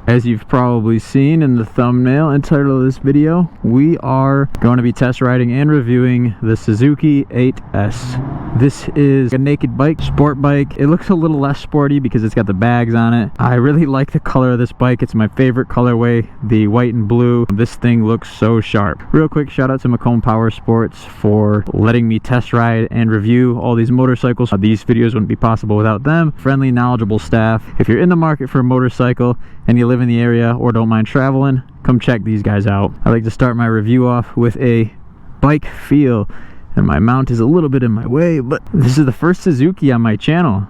As you've probably seen in the thumbnail and title of this video, we are going to be test riding and reviewing the Suzuki 8S. This is a naked bike, sport bike. It looks a little less sporty because it's got the bags on it. I really like the color of this bike. It's my favorite colorway, the white and blue. This thing looks so sharp. Real quick shout out to Macomb Powersports for letting me test ride and review all these motorcycles. These videos wouldn't be possible without them. Friendly, knowledgeable staff. If you're in the market for a motorcycle and you live in the area or don't mind traveling, come check these guys out. I like to start my review off with a bike feel, and my mount is a little bit in my way, but this is the first Suzuki on my channel.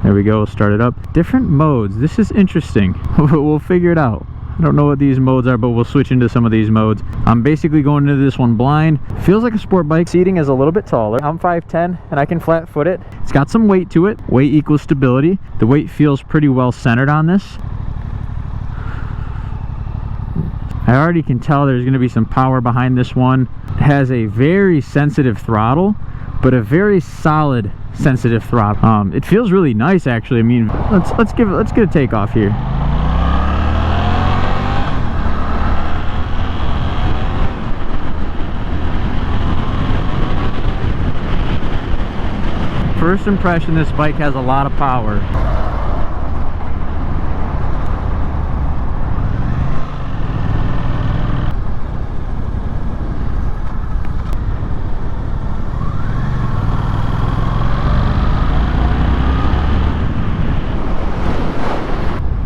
There we go, start it up. Different modes, this is interesting. We'll figure it out. I don't know what these modes are, but we'll switch into some of these modes. I'm basically going into this one blind. Feels like a sport bike. Seating is a little bit taller. I'm 5'10", and I can flat foot it. It's got some weight to it. Weight equals stability. The weight feels pretty well centered on this. I already can tell there's going to be some power behind this one. It has a very sensitive throttle, but a very solid sensitive throttle. It feels really nice, actually. I mean, let's get a takeoff here. First impression, this bike has a lot of power.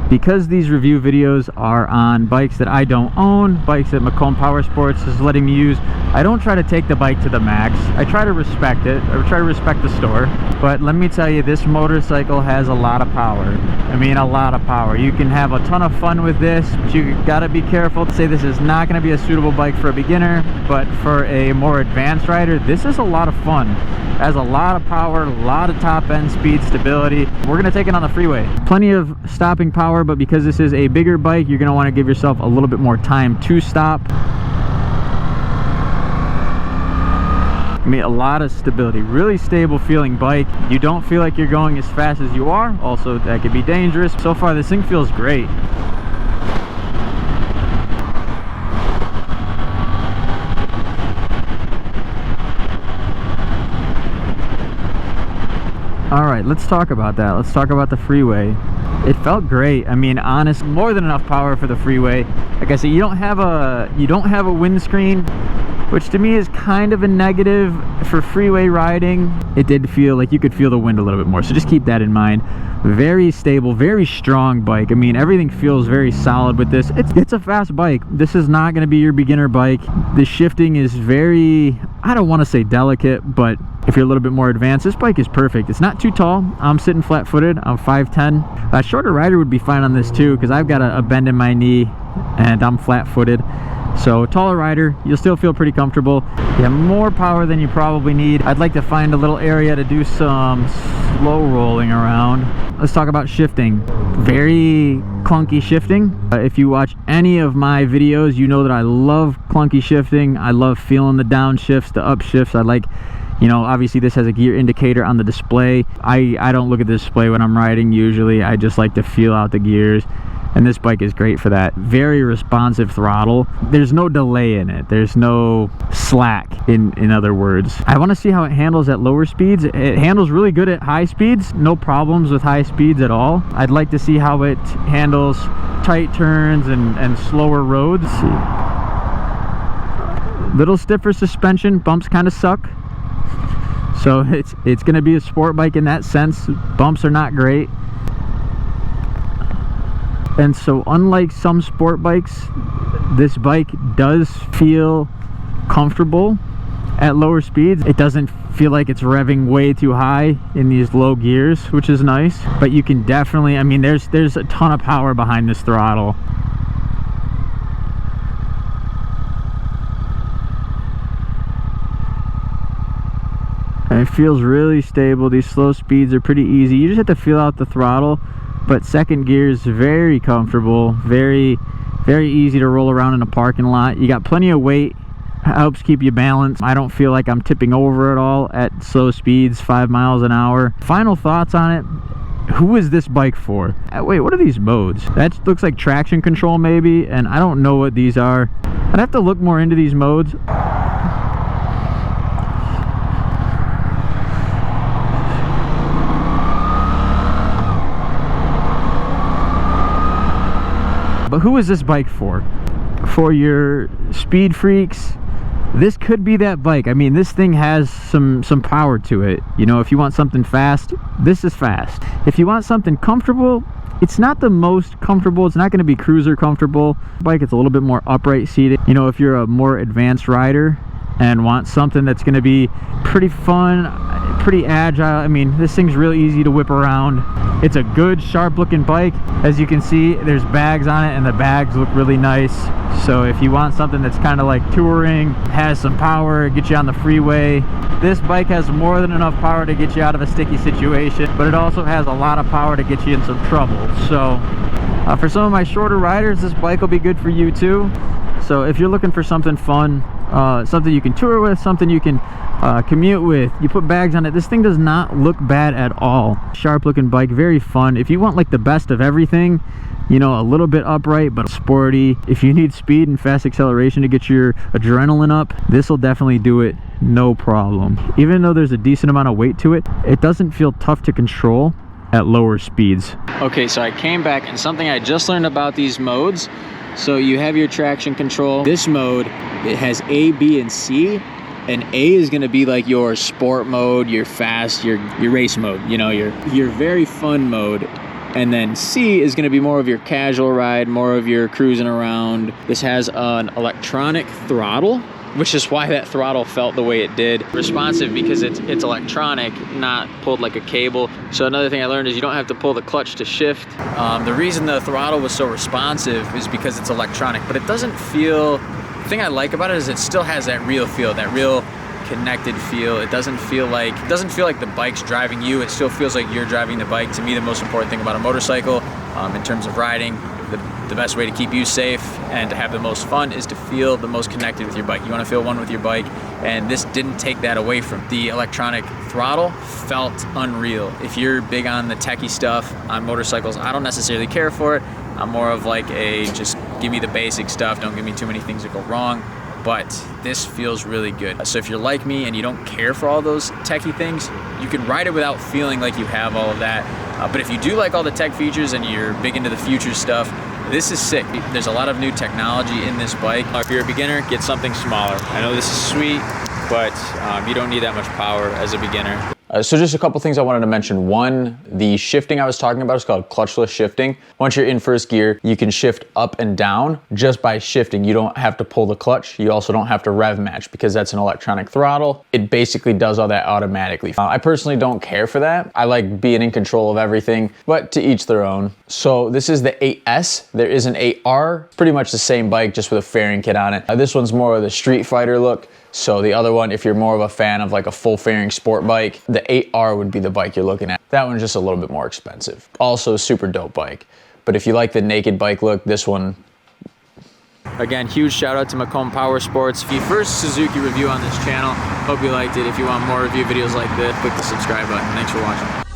Because these review videos are on bikes that I don't own, bikes that Macomb Powersports is letting me use, I don't try to take the bike to the max. I try to respect it, or try to respect the store. But let me tell you, this motorcycle has a lot of power. I mean, a lot of power. You can have a ton of fun with this, but you gotta be careful to say this is not gonna be a suitable bike for a beginner, but for a more advanced rider, this is a lot of fun. It has a lot of power, a lot of top end speed, stability. We're gonna take it on the freeway. Plenty of stopping power, but because this is a bigger bike, you're gonna wanna give yourself a little bit more time to stop. I mean, a lot of stability, really stable feeling bike. You don't feel like you're going as fast as you are. Also, that could be dangerous. So far, this thing feels great. All right, let's talk about that. Let's talk about the freeway. It felt great. I mean, honest, more than enough power for the freeway. Like I said, you don't have a windscreen, which to me is kind of a negative for freeway riding. It did feel like you could feel the wind a little bit more, so just keep that in mind. Very stable, very strong bike. I mean, everything feels very solid with this. It's a fast bike. This is not going to be your beginner bike. The shifting is very, I don't want to say delicate, but if you're a little bit more advanced, this bike is perfect. It's not too tall. I'm sitting flat-footed. I'm 5'10". A shorter rider would be fine on this too, because I've got a bend in my knee and I'm flat-footed. So taller rider, you'll still feel pretty comfortable. You have more power than you probably need. I'd like to find a little area to do some slow rolling around. Let's talk about shifting. Very clunky shifting. If you watch any of my videos, you know that I love clunky shifting. I love feeling the downshifts, the upshifts. I like, you know, obviously this has a gear indicator on the display. I don't look at the display when I'm riding usually. I just like to feel out the gears. And this bike is great for that. Very responsive throttle. There's no delay in it. There's no slack, in other words. I want to see how it handles at lower speeds. It handles really good at high speeds. No problems with high speeds at all. I'd like to see how it handles tight turns and slower roads. Let's see. Little stiffer suspension. Bumps kind of suck. So it's going to be a sport bike in that sense. Bumps are not great. And so unlike some sport bikes, this bike does feel comfortable at lower speeds. It doesn't feel like it's revving way too high in these low gears, which is nice. But you can definitely, I mean, there's a ton of power behind this throttle. And it feels really stable. These slow speeds are pretty easy. You just have to feel out the throttle. But second gear is very comfortable, very easy to roll around in a parking lot. You got plenty of weight, helps keep you balanced. I don't feel like I'm tipping over at all at slow speeds, 5 miles an hour. Final thoughts on it. who is this bike for? Wait, what are these modes? That looks like traction control maybe, and I don't know what these are. I'd have to look more into these modes. But who is this bike for? For your speed freaks, this could be that bike. I mean, this thing has some power to it. You know, if you want something fast, this is fast. If you want something comfortable, it's not the most comfortable. It's not going to be cruiser comfortable. Bike, it's a little bit more upright seated. You know, if you're a more advanced rider and want something that's going to be pretty fun, pretty agile. I mean, this thing's really easy to whip around. It's a good, sharp looking bike. As you can see, there's bags on it and the bags look really nice. So if you want something that's kind of like touring, has some power, get you on the freeway, this bike has more than enough power to get you out of a sticky situation, but it also has a lot of power to get you in some trouble. So for some of my shorter riders, this bike will be good for you too. So if you're looking for something fun, something you can tour with, something you can commute with, you put bags on it, this thing does not look bad at all. Sharp looking bike, very fun. If you want like the best of everything, you know, a little bit upright but sporty, if you need speed and fast acceleration to get your adrenaline up, this will definitely do it, no problem. Even though there's a decent amount of weight to it, it doesn't feel tough to control at lower speeds. Okay, so I came back, and something I just learned about these modes. So you have your traction control. This mode, it has A, B, and C. And A is gonna be like your sport mode, your fast, your race mode, you know, your very fun mode. And then C is gonna be more of your casual ride, more of your cruising around. This has an electronic throttle, which is why that throttle felt the way it did. Responsive because it's electronic, not pulled like a cable. So another thing I learned is you don't have to pull the clutch to shift. The reason the throttle was so responsive is because it's electronic, but it doesn't feel, the thing I like about it is it still has that real feel, that real connected feel. It doesn't feel like the bike's driving you. It still feels like you're driving the bike. To me, the most important thing about a motorcycle in terms of riding, the best way to keep you safe and to have the most fun is to feel the most connected with your bike. You want to feel one with your bike, and this didn't take that away from the electronic throttle. Felt unreal. If you're big on the techie stuff on motorcycles, I don't necessarily care for it. I'm more of like a just give me the basic stuff, don't give me too many things that go wrong. But this feels really good. So if you're like me and you don't care for all those techie things, you can ride it without feeling like you have all of that. But if you do like all the tech features and you're big into the future stuff, this is sick. There's a lot of new technology in this bike. If you're a beginner, get something smaller. I know this is sweet, but you don't need that much power as a beginner. So just a couple things I wanted to mention. One, the shifting I was talking about is called clutchless shifting. Once you're in first gear, you can shift up and down just by shifting. You don't have to pull the clutch. You also don't have to rev match because that's an electronic throttle. It basically does all that automatically. I personally don't care for that. I like being in control of everything, but to each their own. So this is the 8S. There is an 8R, pretty much the same bike, just with a fairing kit on it. This one's more of the Street Fighter look. So the other one, if you're more of a fan of like a full fairing sport bike, the 8R would be the bike you're looking at. That one's just a little bit more expensive. Also super dope bike. But if you like the naked bike look, this one. Again, huge shout out to Macomb Powersports. The first Suzuki review on this channel. Hope you liked it. If you want more review videos like this, click the subscribe button. Thanks for watching.